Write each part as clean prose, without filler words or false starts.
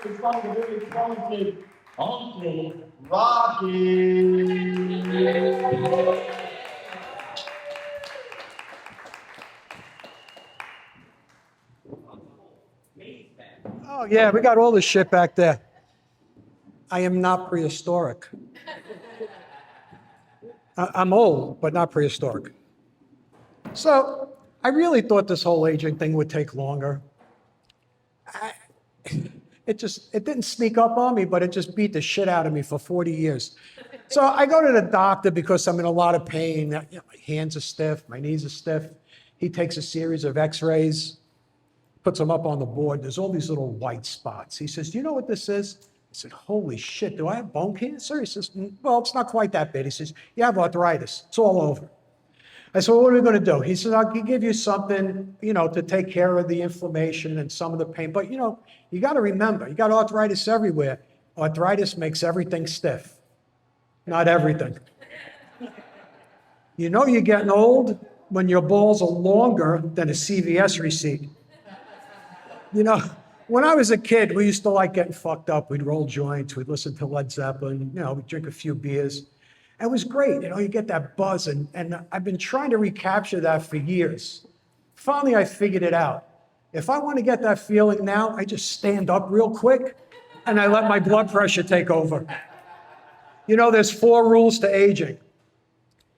It's like a very talented Uncle Rocky. Oh, yeah, we got all this shit back there. I am not prehistoric. I'm old, but not prehistoric. So I really thought this whole aging thing would take longer. It didn't sneak up on me, but it just beat the shit out of me for 40 years. So I go to the doctor because I'm in a lot of pain. My hands are stiff, my knees are stiff. He takes a series of x-rays, puts them up on the board. There's all these little white spots. He says, do you know what this is? I said, holy shit, do I have bone cancer? He says, well, it's not quite that bad. He says, you have arthritis. It's all over. I said, well, what are we going to do? He said, I'll give you something, to take care of the inflammation and some of the pain. But, you got to remember, you got arthritis everywhere. Arthritis makes everything stiff. Not everything. You're getting old when your balls are longer than a CVS receipt. When I was a kid, we used to like getting fucked up. We'd roll joints, we'd listen to Led Zeppelin, we'd drink a few beers. It was great, you get that buzz, and I've been trying to recapture that for years. Finally, I figured it out. If I want to get that feeling now, I just stand up real quick, and I let my blood pressure take over. There's 4 rules to aging.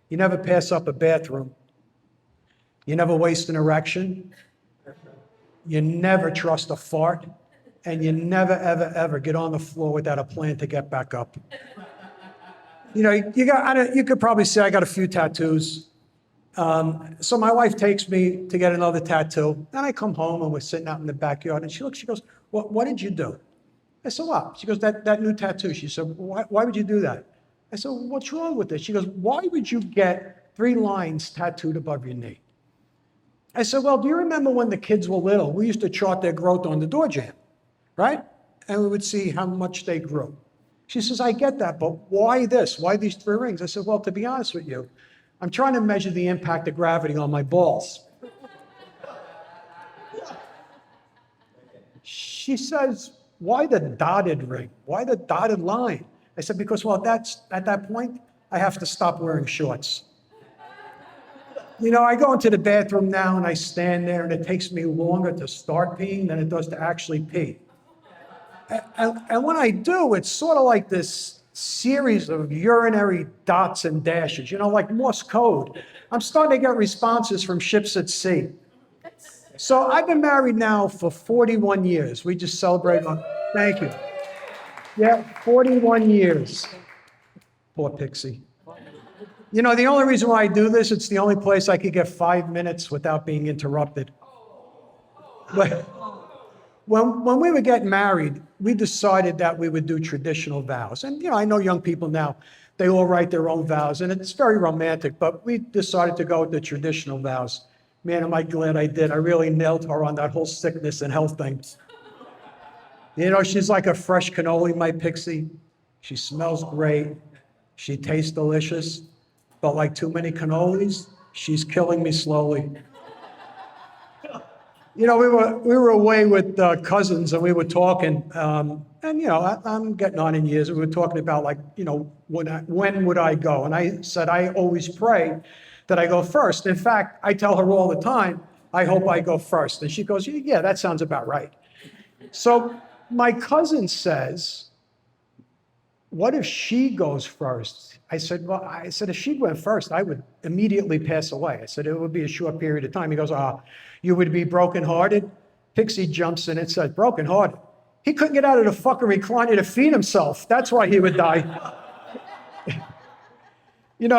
You never pass up a bathroom. You never waste an erection. You never trust a fart, and you never, ever, ever get on the floor without a plan to get back up. You could probably say I got a few tattoos. So my wife takes me to get another tattoo. Then I come home and we're sitting out in the backyard, and she goes, what did you do? I said, what? She goes, that new tattoo. She said, why would you do that? I said, what's wrong with this? She goes, why would you get 3 lines tattooed above your knee? I said, well, do you remember when the kids were little? We used to chart their growth on the door jamb, right? And we would see how much they grew. She says, I get that, but why this? Why these 3 rings? I said, well, to be honest with you, I'm trying to measure the impact of gravity on my balls. She says, why the dotted ring? Why the dotted line? I said, because, well, at that point, I have to stop wearing shorts. I go into the bathroom now and I stand there, and it takes me longer to start peeing than it does to actually pee. And when I do, it's sort of like this series of urinary dots and dashes, like Morse code. I'm starting to get responses from ships at sea. So I've been married now for 41 years. We just celebrated thank you. Yeah, 41 years. Poor Pixie. The only reason why I do this, it's the only place I could get 5 minutes without being interrupted. But when we were getting married, we decided that we would do traditional vows. And, I know young people now, they all write their own vows, and it's very romantic, but we decided to go with the traditional vows. Man, am I glad I did. I really nailed her on that whole sickness and health thing. She's like a fresh cannoli, my Pixie. She smells great. She tastes delicious. But like too many cannolis, she's killing me slowly. We were away with cousins, and we were talking, and I'm getting on in years. We were talking about when would I go? And I said I always pray that I go first. In fact, I tell her all the time, I hope I go first. And she goes, yeah, that sounds about right. So my cousin says, what if she goes first? I said, if she went first, I would immediately pass away. I said, it would be a short period of time. He goes, you would be brokenhearted? Pixie jumps in and says, brokenhearted? He couldn't get out of the fucking recliner to feed himself. That's why he would die. You're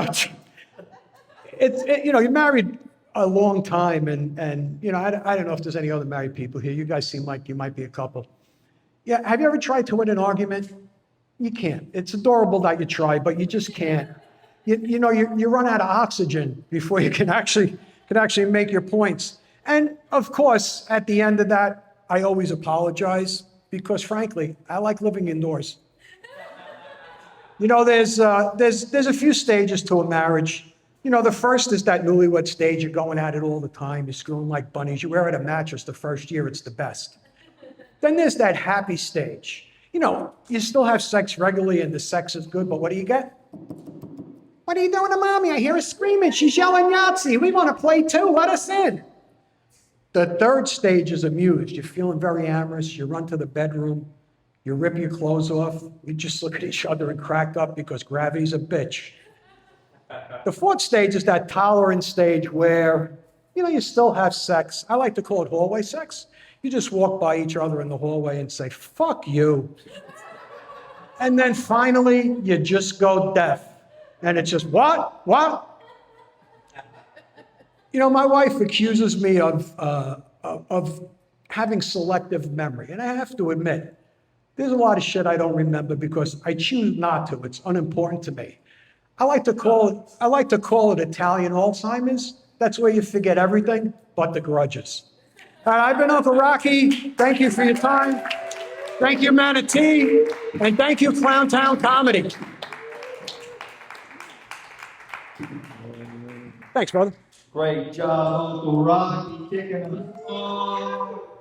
married a long time, and I don't know if there's any other married people here. You guys seem like you might be a couple. Yeah, have you ever tried to win an argument? You can't. It's adorable that you try, but you just can't. You run out of oxygen before you can actually make your points. And of course, at the end of that, I always apologize because, frankly, I like living indoors. There's a few stages to a marriage. The first is that newlywed stage. You're going at it all the time. You're screwing like bunnies. You wear out a mattress the first year. It's the best. Then there's that happy stage. You know, you still have sex regularly and the sex is good, but what do you get? What are you doing to mommy? I hear her screaming. She's yelling Yahtzee. We want to play too. Let us in. The third stage is amused. You're feeling very amorous. You run to the bedroom. You rip your clothes off. You just look at each other and crack up because gravity's a bitch. The fourth stage is that tolerance stage where, you know, you still have sex. I like to call it hallway sex. You just walk by each other in the hallway and say, fuck you. And then finally, you just go deaf. And it's just, what? What? You know, my wife accuses me of having selective memory. And I have to admit, there's a lot of shit I don't remember because I choose not to. It's unimportant to me. I like to call it Italian Alzheimer's. That's where you forget everything but the grudges. All right, I've been Uncle Rocky. Thank you for your time. Thank you, Manatee. And thank you, Clowntown Comedy. Thanks, brother. Great job, Uncle Rocky, kicking the ball.